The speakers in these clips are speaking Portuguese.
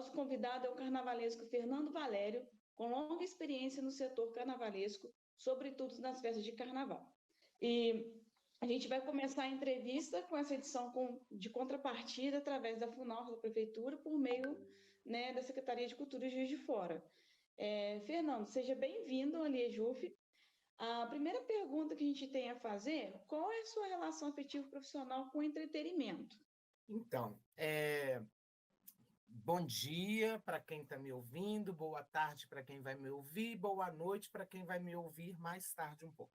Nosso convidado é o carnavalesco Fernando Valério, com longa experiência no setor carnavalesco, sobretudo nas festas de carnaval. E a gente vai começar a entrevista com essa edição de contrapartida através da FUNAL, da Prefeitura, por meio, né, da Secretaria de Cultura de Juiz de Fora. Fernando, seja bem-vindo ao Liejuf. A primeira pergunta que a gente tem a fazer: qual é a sua relação afetiva profissional com o entretenimento? Então, bom dia para quem está me ouvindo, boa tarde para quem vai me ouvir, boa noite para quem vai me ouvir mais tarde um pouco.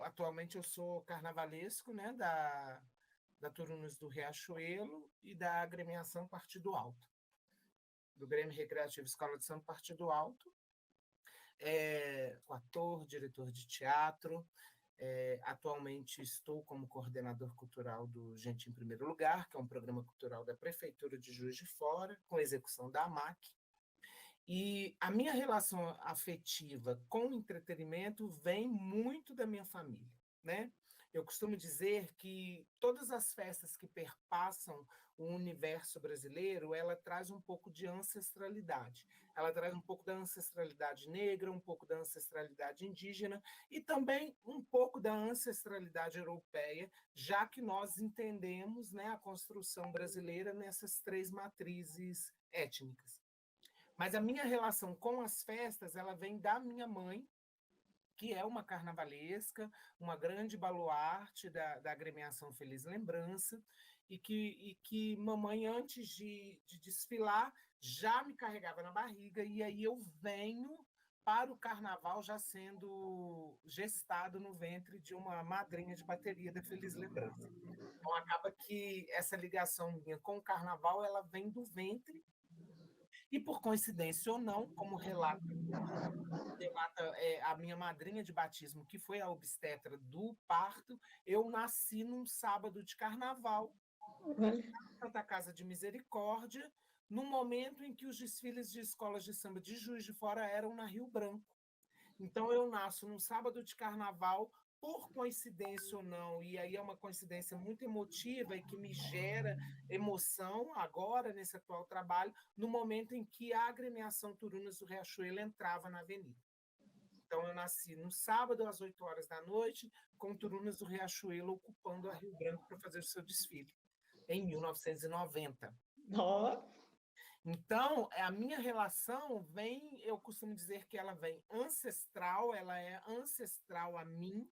Atualmente eu sou carnavalesco, né, da Turunas do Riachuelo e da agremiação Partido Alto, do Grêmio Recreativo Escola de Samba Partido Alto. Ator, diretor de teatro. Atualmente estou como coordenador cultural do Gente em Primeiro Lugar, que é um programa cultural da Prefeitura de Juiz de Fora, com execução da AMAC. E a minha relação afetiva com o entretenimento vem muito da minha família, né? Eu costumo dizer que todas as festas que perpassam o universo brasileiro, ela traz um pouco de ancestralidade. Ela traz um pouco da ancestralidade negra, um pouco da ancestralidade indígena e também um pouco da ancestralidade europeia, já que nós entendemos, né, a construção brasileira nessas três matrizes étnicas. Mas a minha relação com as festas, ela vem da minha mãe, que é uma carnavalesca, uma grande baluarte da agremiação Feliz Lembrança, e que mamãe, antes de desfilar, já me carregava na barriga, e aí eu venho para o carnaval já sendo gestado no ventre de uma madrinha de bateria da Feliz Lembrança. Então, acaba que essa ligação minha com o carnaval, ela vem do ventre, e por coincidência ou não, como relata a minha madrinha de batismo, que foi a obstetra do parto, eu nasci num sábado de carnaval, na Santa Casa de Misericórdia, no momento em que os desfiles de escolas de samba de Juiz de Fora eram na Rio Branco. Então, eu nasço num sábado de carnaval, por coincidência ou não, e aí é uma coincidência muito emotiva e que me gera emoção agora, nesse atual trabalho, no momento em que a agremiação Turunas do Riachuelo entrava na avenida. Então, eu nasci no sábado, às 8 horas da noite, com Turunas do Riachuelo ocupando a Rio Branco para fazer o seu desfile, em 1990. Oh. Então, a minha relação vem, eu costumo dizer que ela vem ancestral, ela é ancestral a mim,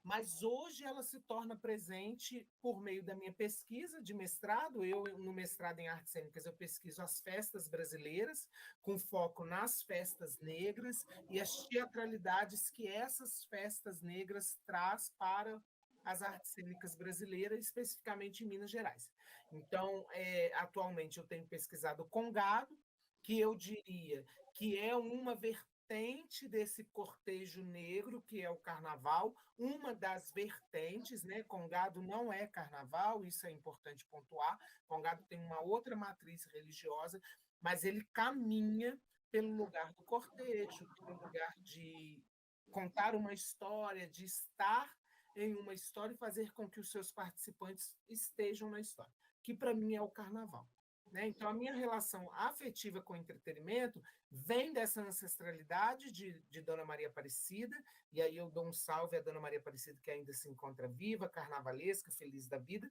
mas hoje ela se torna presente por meio da minha pesquisa de mestrado. Eu, no mestrado em artes cênicas, eu pesquiso as festas brasileiras, com foco nas festas negras e as teatralidades que essas festas negras traz para as artes cênicas brasileiras, especificamente em Minas Gerais. Então, atualmente eu tenho pesquisado o Congado, que eu diria que é uma vertente desse cortejo negro, que é o carnaval, uma das vertentes, né? Congado não é carnaval, isso é importante pontuar. Congado tem uma outra matriz religiosa, mas ele caminha pelo lugar do cortejo, pelo lugar de contar uma história, de estar em uma história e fazer com que os seus participantes estejam na história, que para mim é o carnaval. Né? Então, a minha relação afetiva com o entretenimento vem dessa ancestralidade de Dona Maria Aparecida, e aí eu dou um salve à Dona Maria Aparecida, que ainda se encontra viva, carnavalesca, feliz da vida,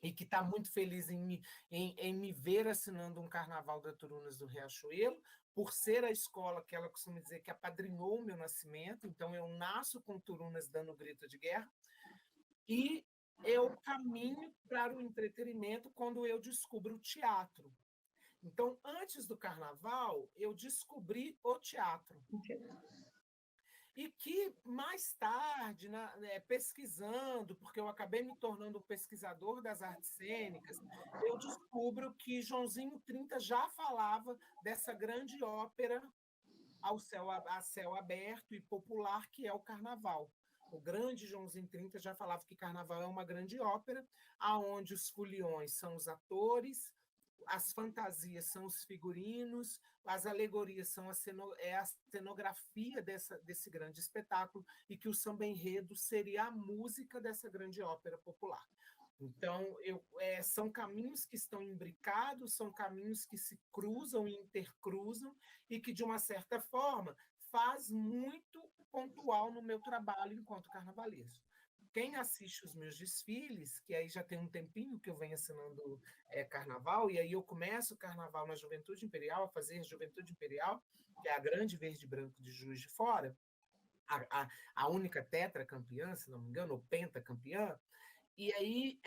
e que está muito feliz em me ver assinando um carnaval da Turunas do Riachuelo, por ser a escola que ela costuma dizer que apadrinhou o meu nascimento. Então, eu nasço com Turunas dando grito de guerra, e eu caminho para o entretenimento quando eu descubro o teatro. Então, antes do carnaval, eu descobri o teatro. E que mais tarde, pesquisando, porque eu acabei me tornando um pesquisador das artes cênicas, eu descubro que Joãozinho 30 já falava dessa grande ópera a céu aberto e popular, que é o carnaval. O grande Joãozinho 30 já falava que carnaval é uma grande ópera, aonde os foliões são os atores, as fantasias são os figurinos, as alegorias são a cenografia desse grande espetáculo, e que o samba-enredo seria a música dessa grande ópera popular. Então, são caminhos que estão imbricados, são caminhos que se cruzam e intercruzam, e que, de uma certa forma, faz muito pontual no meu trabalho enquanto carnavalesco. Quem assiste os meus desfiles, que aí já tem um tempinho que eu venho assinando carnaval, e aí eu começo o carnaval na Juventude Imperial, a fazer Juventude Imperial, que é a grande verde e branco de Juiz de Fora, a única tetracampeã, se não me engano, ou pentacampeã. E aí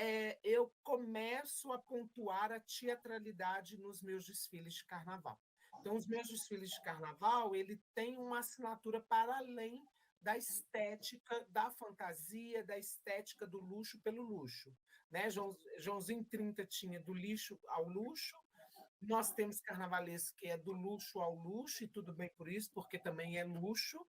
eu começo a pontuar a teatralidade nos meus desfiles de carnaval. Então, os meus desfiles de carnaval, ele tem uma assinatura para além da estética da fantasia, da estética do luxo pelo luxo. Né? Joãozinho 30 tinha do lixo ao luxo, nós temos carnavalesco que é do luxo ao luxo, e tudo bem por isso, porque também é luxo.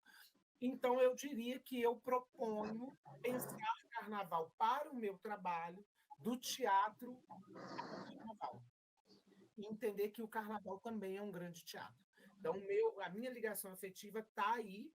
Então, eu diria que eu proponho pensar carnaval para o meu trabalho, do teatro ao carnaval. E entender que o carnaval também é um grande teatro. Então, a minha ligação afetiva está aí,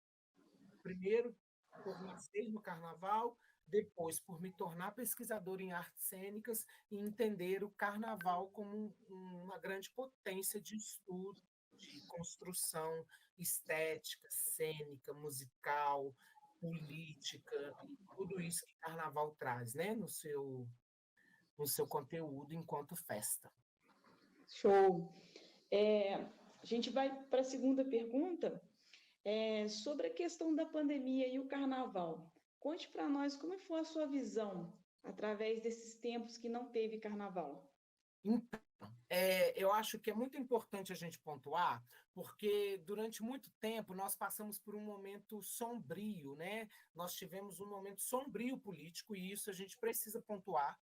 primeiro por nascer no carnaval, depois por me tornar pesquisadora em artes cênicas e entender o carnaval como uma grande potência de estudo, de construção estética, cênica, musical, política, e tudo isso que carnaval traz, né, no seu conteúdo enquanto festa. Show! A gente vai para a segunda pergunta, sobre a questão da pandemia e o carnaval. Conte para nós como foi a sua visão através desses tempos que não teve carnaval. Então, eu acho que é muito importante a gente pontuar, porque durante muito tempo nós passamos por um momento sombrio, né? Nós tivemos um momento sombrio político, e isso a gente precisa pontuar,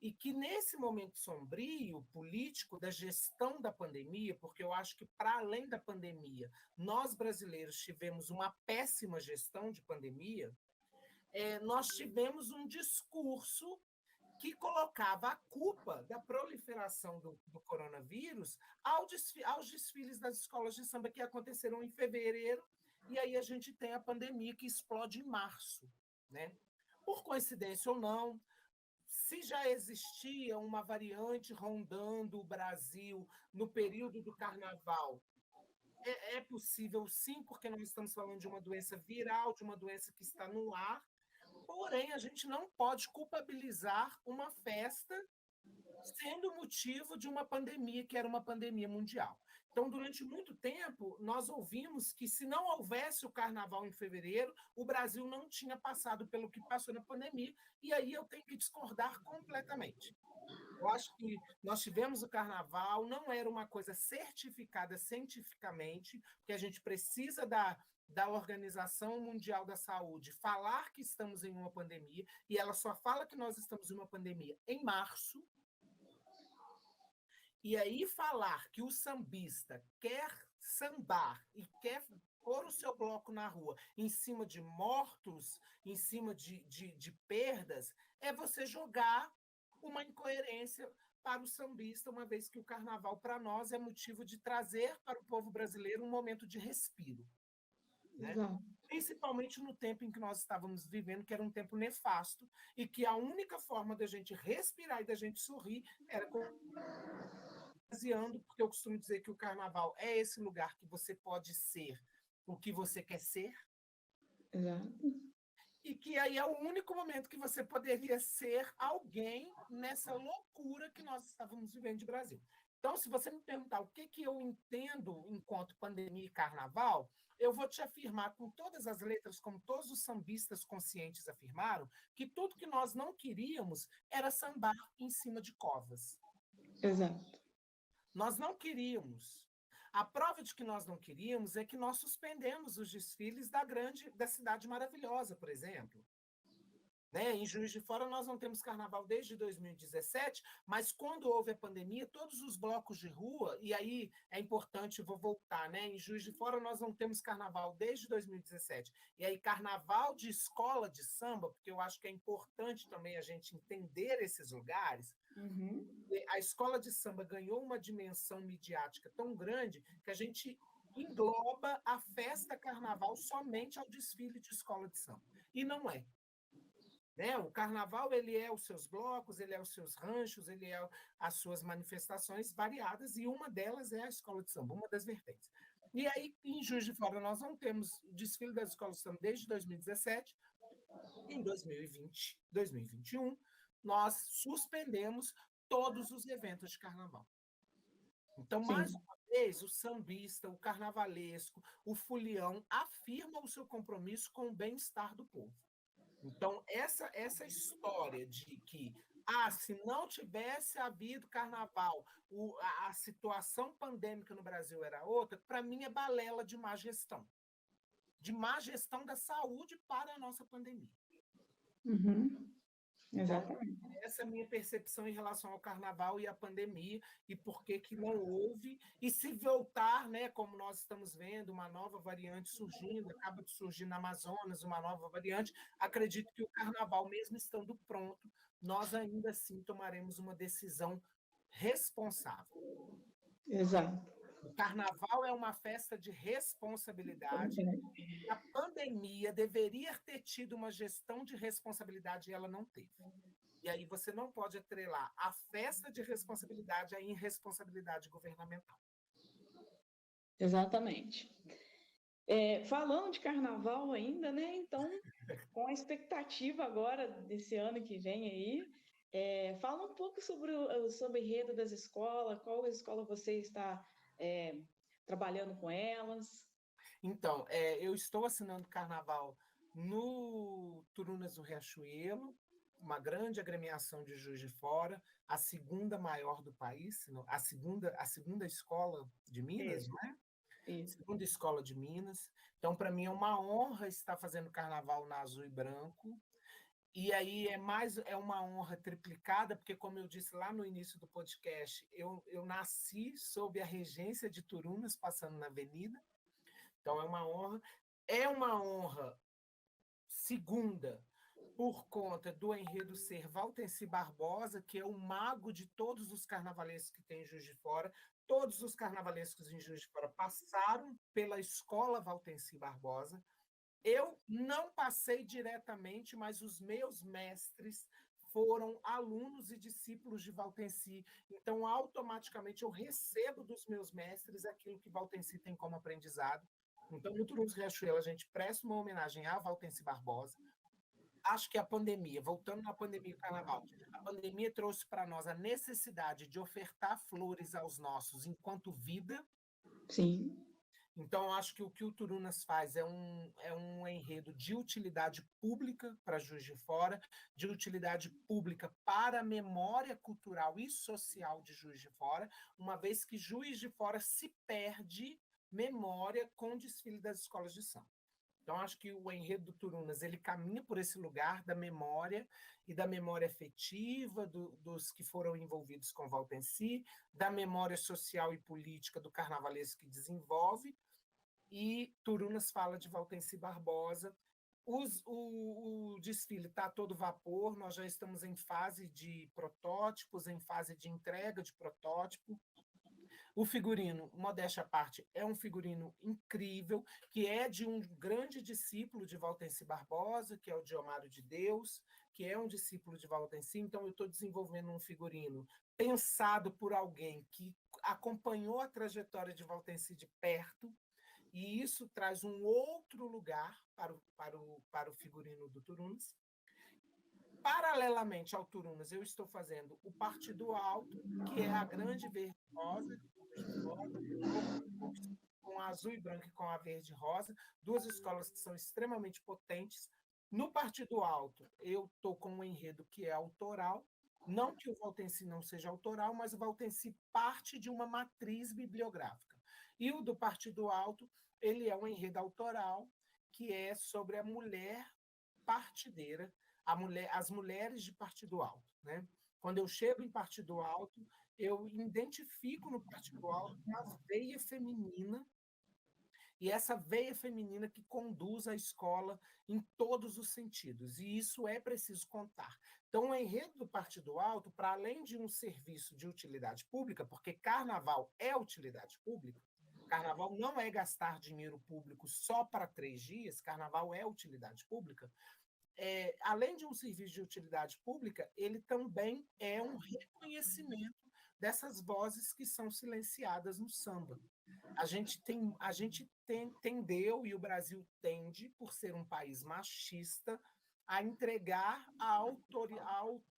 e que nesse momento sombrio político da gestão da pandemia, porque eu acho que, para além da pandemia, nós brasileiros tivemos uma péssima gestão de pandemia, nós tivemos um discurso que colocava a culpa da proliferação do coronavírus aos desfiles das escolas de samba que aconteceram em fevereiro, e aí a gente tem a pandemia que explode em março. Né? Por coincidência ou não, se já existia uma variante rondando o Brasil no período do carnaval, é possível sim, porque nós estamos falando de uma doença viral, de uma doença que está no ar. Porém, a gente não pode culpabilizar uma festa sendo motivo de uma pandemia, que era uma pandemia mundial. Então, durante muito tempo, nós ouvimos que, se não houvesse o carnaval em fevereiro, o Brasil não tinha passado pelo que passou na pandemia, e aí eu tenho que discordar completamente. Eu acho que nós tivemos o carnaval, não era uma coisa certificada cientificamente, porque a gente precisa da Organização Mundial da Saúde falar que estamos em uma pandemia, e ela só fala que nós estamos em uma pandemia em março. E aí falar que o sambista quer sambar e quer pôr o seu bloco na rua em cima de mortos, em cima de perdas, é você jogar uma incoerência para o sambista, uma vez que o carnaval, para nós, é motivo de trazer para o povo brasileiro um momento de respiro. Né? Principalmente no tempo em que nós estávamos vivendo, que era um tempo nefasto, e que a única forma da gente respirar e da gente sorrir era porque eu costumo dizer que o carnaval é esse lugar que você pode ser o que você quer ser. Exato. E que aí é o único momento que você poderia ser alguém nessa loucura que nós estávamos vivendo de Brasil. Então, se você me perguntar o que eu entendo enquanto pandemia e carnaval, eu vou te afirmar com todas as letras, como todos os sambistas conscientes afirmaram, que tudo que nós não queríamos era sambar em cima de covas. Exato. Nós não queríamos. A prova de que nós não queríamos é que nós suspendemos os desfiles da Cidade Maravilhosa, por exemplo. Né? Em Juiz de Fora, nós não temos carnaval desde 2017, mas quando houve a pandemia, todos os blocos de rua, e aí é importante, vou voltar, né? Em Juiz de Fora, nós não temos carnaval desde 2017. E aí, carnaval de escola de samba, porque eu acho que é importante também a gente entender esses lugares. Uhum. A escola de samba ganhou uma dimensão midiática tão grande que a gente engloba a festa carnaval somente ao desfile de escola de samba. E não é. né? O carnaval ele é os seus blocos, ele é os seus ranchos, ele é as suas manifestações variadas, e uma delas é a escola de samba, uma das vertentes. E aí, em Juiz de Fora, nós não temos o desfile das escolas de samba desde 2017. Em 2020, 2021, nós suspendemos todos os eventos de carnaval. Então, mais Sim. uma vez, o sambista, o carnavalesco, o folião afirma o seu compromisso com o bem-estar do povo. Então, essa história de que, se não tivesse havido carnaval, a situação pandêmica no Brasil era outra, para mim é balela de má gestão da saúde para a nossa pandemia. Uhum. Então, Exatamente. essa é a minha percepção em relação ao carnaval e à pandemia, e por que não houve, e se voltar, né, como nós estamos vendo, uma nova variante surgindo, acaba de surgir na Amazonas uma nova variante, acredito que o carnaval, mesmo estando pronto, nós ainda assim tomaremos uma decisão responsável. Exato. O carnaval é uma festa de responsabilidade, e a pandemia deveria ter tido uma gestão de responsabilidade e ela não teve. E aí você não pode atrelar a festa de responsabilidade à irresponsabilidade governamental. Exatamente. Falando de carnaval ainda, né? Então, com a expectativa agora desse ano que vem aí, fala um pouco sobre o enredo das escolas, qual escola você está trabalhando com elas. Então, eu estou assinando carnaval no Turunas do Riachuelo, uma grande agremiação de Juiz de Fora, a segunda maior do país, a segunda escola de Minas, Isso, não é? isso. Segunda escola de Minas. Então, para mim é uma honra estar fazendo carnaval na Azul e Branco. E aí é uma honra triplicada, porque, como eu disse lá no início do podcast, eu nasci sob a regência de Turunas, passando na avenida. Então, é uma honra. É uma honra segunda, por conta do enredo ser Valtenci Barbosa, que é o mago de todos os carnavalescos que tem em Juiz de Fora. Todos os carnavalescos em Juiz de Fora passaram pela escola Valtenci Barbosa. Eu não passei diretamente, mas os meus mestres foram alunos e discípulos de Valtenci. Então, automaticamente, eu recebo dos meus mestres aquilo que Valtenci tem como aprendizado. Então, no Turunos Riachuelo, a gente presta uma homenagem a Valtenci Barbosa. Acho que a pandemia, voltando na pandemia do carnaval, a pandemia trouxe para nós a necessidade de ofertar flores aos nossos enquanto vida. Sim. Então, acho que o Turunas faz é um enredo de utilidade pública para Juiz de Fora, de utilidade pública para a memória cultural e social de Juiz de Fora, uma vez que Juiz de Fora se perde memória com o desfile das escolas de samba. Então, acho que o enredo do Turunas ele caminha por esse lugar da memória e da memória afetiva dos que foram envolvidos com Valtenci, da memória social e política do carnavalesco que desenvolve, e Turunas fala de Valtenci Barbosa. O desfile está a todo vapor, nós já estamos em fase de protótipos, em fase de entrega de protótipo. O figurino, modéstia à parte, é um figurino incrível, que é de um grande discípulo de Valtenci Barbosa, que é o Diomário de Deus, que é um discípulo de Valtenci. Então, eu estou desenvolvendo um figurino pensado por alguém que acompanhou a trajetória de Valtenci de perto, e isso traz um outro lugar para o figurino do Turunas. Paralelamente ao Turunas, eu estou fazendo o Partido Alto, que é a grande verde rosa, com a azul e branco e com a verde rosa, duas escolas que são extremamente potentes. No Partido Alto, eu estou com um enredo que é autoral, não que o Valtenci não seja autoral, mas o Valtenci parte de uma matriz bibliográfica. E o do Partido Alto, ele é um enredo autoral, que é sobre a mulher partideira, as mulheres de Partido Alto. Né? Quando eu chego em Partido Alto, eu identifico no Partido Alto uma veia feminina, e essa veia feminina que conduz a escola em todos os sentidos, e isso é preciso contar. Então, o enredo do Partido Alto, para além de um serviço de utilidade pública, porque carnaval é utilidade pública, carnaval não é gastar dinheiro público só para 3 dias, carnaval é utilidade pública, além de um serviço de utilidade pública, ele também é um reconhecimento dessas vozes que são silenciadas no samba. A gente tendeu, e o Brasil tende, por ser um país machista, a entregar a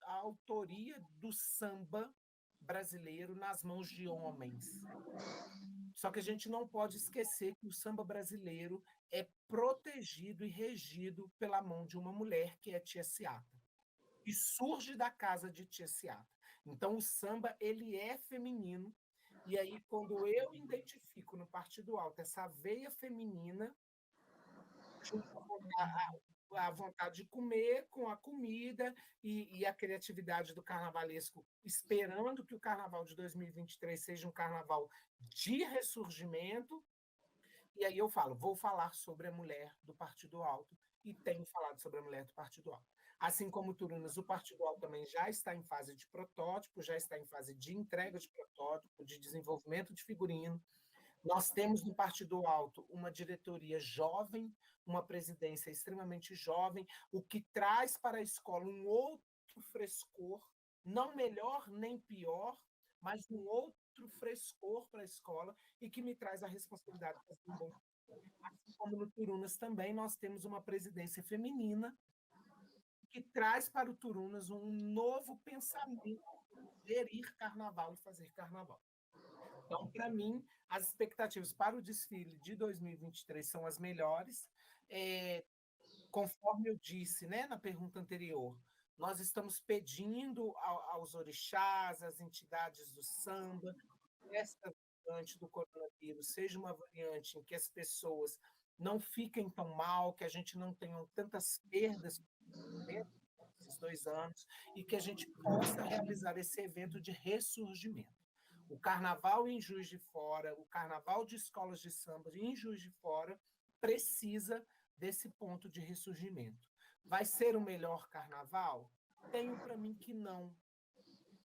autoria do samba brasileiro nas mãos de homens. Só que a gente não pode esquecer que o samba brasileiro é protegido e regido pela mão de uma mulher, que é Tia Seata, e surge da casa de Tia Seata. Então, o samba ele é feminino, e aí, quando eu identifico no Partido Alto essa veia feminina, junto a vontade de comer com a comida e a criatividade do carnavalesco, esperando que o carnaval de 2023 seja um carnaval de ressurgimento. E aí eu falo, vou falar sobre a mulher do Partido Alto, e tenho falado sobre a mulher do Partido Alto. Assim como Turunas, o Partido Alto também já está em fase de protótipo, já está em fase de entrega de protótipo, de desenvolvimento de figurino. Nós temos no Partido Alto uma diretoria jovem, uma presidência extremamente jovem, o que traz para a escola um outro frescor, não melhor nem pior, mas um outro frescor para a escola, e que me traz a responsabilidade de fazer um bom. Assim como no Turunas também, nós temos uma presidência feminina que traz para o Turunas um novo pensamento, gerir carnaval e fazer carnaval. Então, para mim, as expectativas para o desfile de 2023 são as melhores. Conforme eu disse, né, na pergunta anterior, nós estamos pedindo aos orixás, às entidades do samba, que esta variante do coronavírus seja uma variante em que as pessoas não fiquem tão mal, que a gente não tenha tantas perdas nesses 2 anos, e que a gente possa realizar esse evento de ressurgimento. O carnaval em Juiz de Fora, o carnaval de escolas de samba em Juiz de Fora, precisa desse ponto de ressurgimento. Vai ser o melhor carnaval? Tenho para mim que não,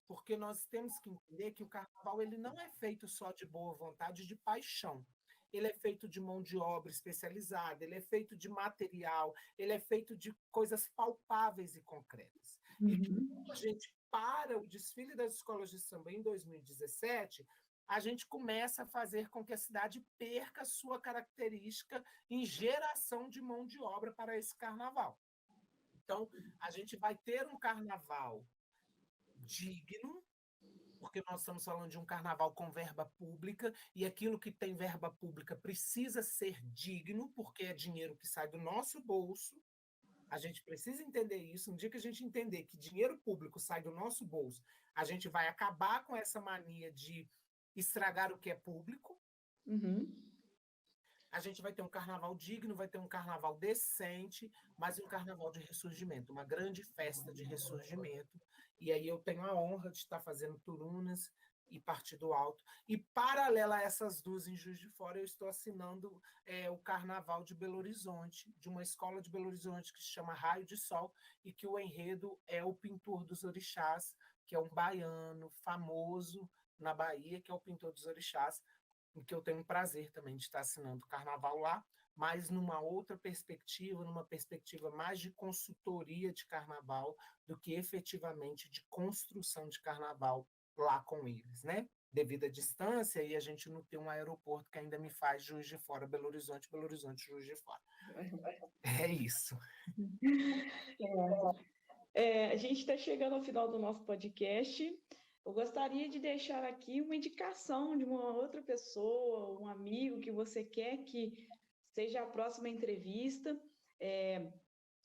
porque nós temos que entender que o carnaval ele não é feito só de boa vontade, de paixão. Ele é feito de mão de obra especializada, ele é feito de material, ele é feito de coisas palpáveis e concretas. E quando a gente para o desfile das escolas de samba em 2017, a gente começa a fazer com que a cidade perca sua característica em geração de mão de obra para esse carnaval. Então, a gente vai ter um carnaval digno, porque nós estamos falando de um carnaval com verba pública, e aquilo que tem verba pública precisa ser digno, porque é dinheiro que sai do nosso bolso. A gente precisa entender isso. No dia que a gente entender que dinheiro público sai do nosso bolso, a gente vai acabar com essa mania de estragar o que é público. A gente vai ter um carnaval digno, vai ter um carnaval decente, mas um carnaval de ressurgimento, uma grande festa de ressurgimento. E aí eu tenho a honra de estar fazendo Turunas e Partido Alto. E, paralela a essas duas, em Juiz de Fora, eu estou assinando o Carnaval de Belo Horizonte, de uma escola de Belo Horizonte que se chama Raio de Sol, e que o enredo é o Pintor dos Orixás, que é um baiano famoso na Bahia, que é o Pintor dos Orixás, em que eu tenho o prazer também de estar assinando o Carnaval lá, mas numa outra perspectiva, numa perspectiva mais de consultoria de Carnaval do que efetivamente de construção de Carnaval lá com eles, né? Devido à distância, e a gente não tem um aeroporto que ainda me faz Juiz de Fora, Belo Horizonte, Juiz de Fora. É isso. A gente está chegando ao final do nosso podcast. Eu gostaria de deixar aqui uma indicação de uma outra pessoa, um amigo que você quer que seja a próxima entrevista.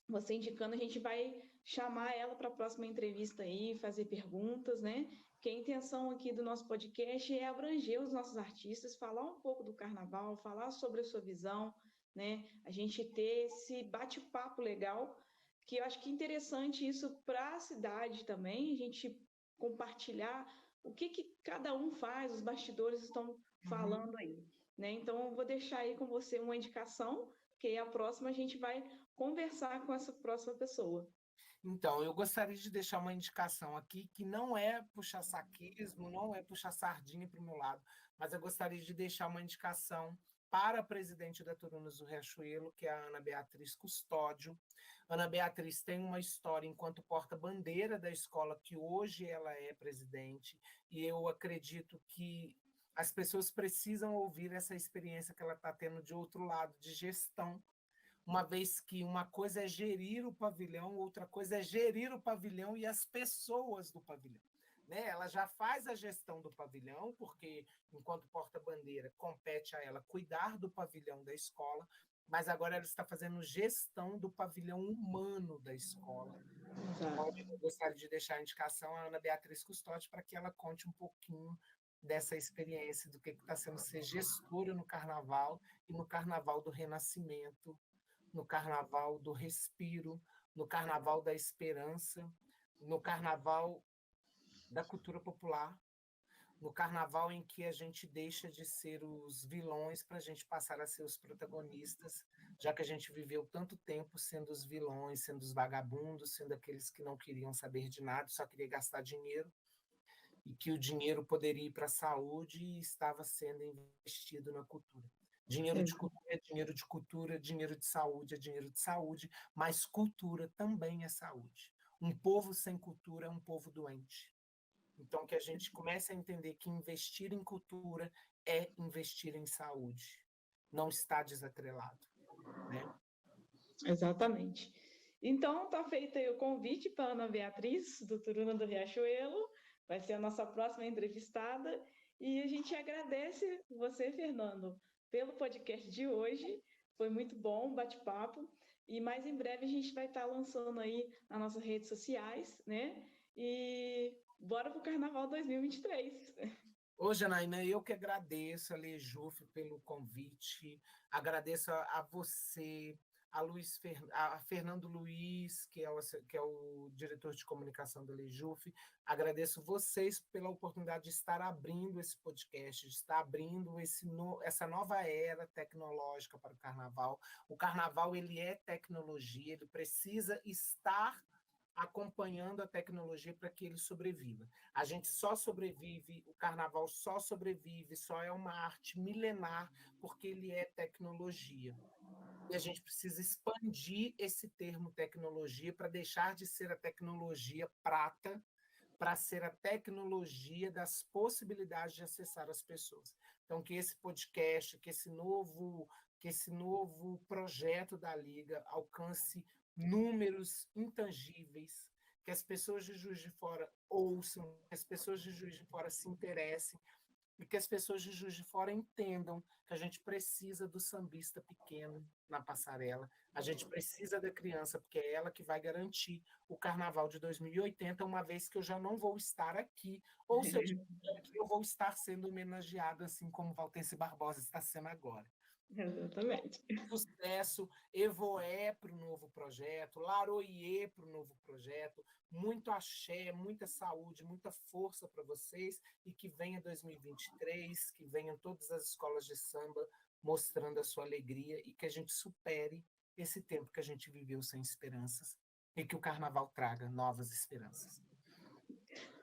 Você indicando, a gente vai chamar ela para a próxima entrevista aí, fazer perguntas, né? Porque a intenção aqui do nosso podcast é abranger os nossos artistas, falar um pouco do carnaval, falar sobre a sua visão, né? A gente ter esse bate-papo legal, que eu acho que é interessante isso para a cidade também, a gente compartilhar o que cada um faz, os bastidores estão falando aí, né? Então, eu vou deixar aí com você uma indicação, que aí a próxima a gente vai conversar com essa próxima pessoa. Então, eu gostaria de deixar uma indicação aqui, que não é puxar saquismo, não é puxar sardinha para o meu lado, mas eu gostaria de deixar uma indicação para a presidente da Turunas do Riachuelo, que é a Ana Beatriz Custódio. Ana Beatriz tem uma história enquanto porta-bandeira da escola, que hoje ela é presidente, e eu acredito que as pessoas precisam ouvir essa experiência que ela está tendo de outro lado, de gestão, uma vez que uma coisa é gerir o pavilhão, outra coisa é gerir o pavilhão e as pessoas do pavilhão. Né? Ela já faz a gestão do pavilhão, porque, enquanto porta-bandeira, compete a ela cuidar do pavilhão da escola, mas agora ela está fazendo gestão do pavilhão humano da escola. Então, eu gostaria de deixar a indicação à Ana Beatriz Custódio para que ela conte um pouquinho dessa experiência, do que está sendo ser gestora no Carnaval, e no Carnaval do Renascimento, no Carnaval do Respiro, no Carnaval da Esperança, no Carnaval da cultura popular, no Carnaval em que a gente deixa de ser os vilões para a gente passar a ser os protagonistas, já que a gente viveu tanto tempo sendo os vilões, sendo os vagabundos, sendo aqueles que não queriam saber de nada, só queria gastar dinheiro, e que o dinheiro poderia ir para a saúde e estava sendo investido na cultura. Dinheiro de cultura é dinheiro de cultura, dinheiro de saúde é dinheiro de saúde, mas cultura também é saúde. Um povo sem cultura é um povo doente. Então, que a gente comece a entender que investir em cultura é investir em saúde. Não está desatrelado. Né? Exatamente. Então, está feito aí o convite para a Ana Beatriz, do Turuna do Riachuelo, vai ser a nossa próxima entrevistada, e a gente agradece você, Fernando, pelo podcast de hoje, foi muito bom o bate-papo, e mais em breve a gente vai estar lançando aí nas nossas redes sociais, né? E bora para o Carnaval 2023. Ô, Janaína, eu que agradeço a Lejuf pelo convite, agradeço a você, a Fernando Luiz, que é o diretor de comunicação da Lejuf, agradeço vocês pela oportunidade de estar abrindo esse podcast, de estar abrindo essa nova era tecnológica para o Carnaval. O Carnaval, ele é tecnologia, ele precisa estar acompanhando a tecnologia para que ele sobreviva. A gente só sobrevive, o Carnaval só sobrevive, só é uma arte milenar porque ele é tecnologia. E a gente precisa expandir esse termo tecnologia para deixar de ser a tecnologia prata, para ser a tecnologia das possibilidades de acessar as pessoas. Então, que esse podcast, que esse novo projeto da Liga alcance números intangíveis, que as pessoas de Juiz de Fora ouçam, que as pessoas de Juiz de Fora se interessem, e que as pessoas de Juiz de Fora entendam que a gente precisa do sambista pequeno na passarela, a gente precisa da criança, porque é ela que vai garantir o Carnaval de 2080, uma vez que eu já não vou estar aqui, ou se eu estiver aqui, eu vou estar sendo homenageado, assim como Valtense Barbosa está sendo agora. Exatamente. Sucesso, Evoé para o novo projeto, Laroie para o novo projeto, muito axé, muita saúde, muita força para vocês, e que venha 2023, que venham todas as escolas de samba mostrando a sua alegria, e que a gente supere esse tempo que a gente viveu sem esperanças, e que o Carnaval traga novas esperanças.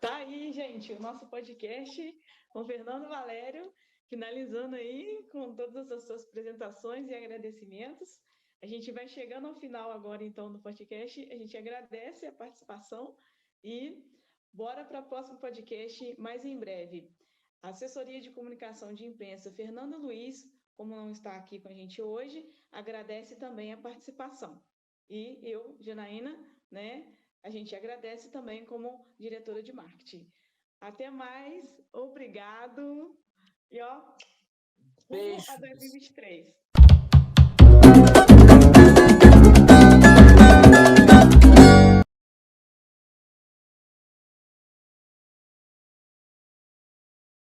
Tá aí, gente, o nosso podcast com Fernando Valério, finalizando aí com todas as suas apresentações e agradecimentos. A gente vai chegando ao final agora, então, do podcast. A gente agradece a participação e bora para o próximo podcast mais em breve. A Assessoria de Comunicação de Imprensa, Fernando Luiz, como não está aqui com a gente hoje, agradece também a participação. E eu, Janaína, né, a gente agradece também como diretora de marketing. Até mais, obrigado. E ó, rumo a 2023.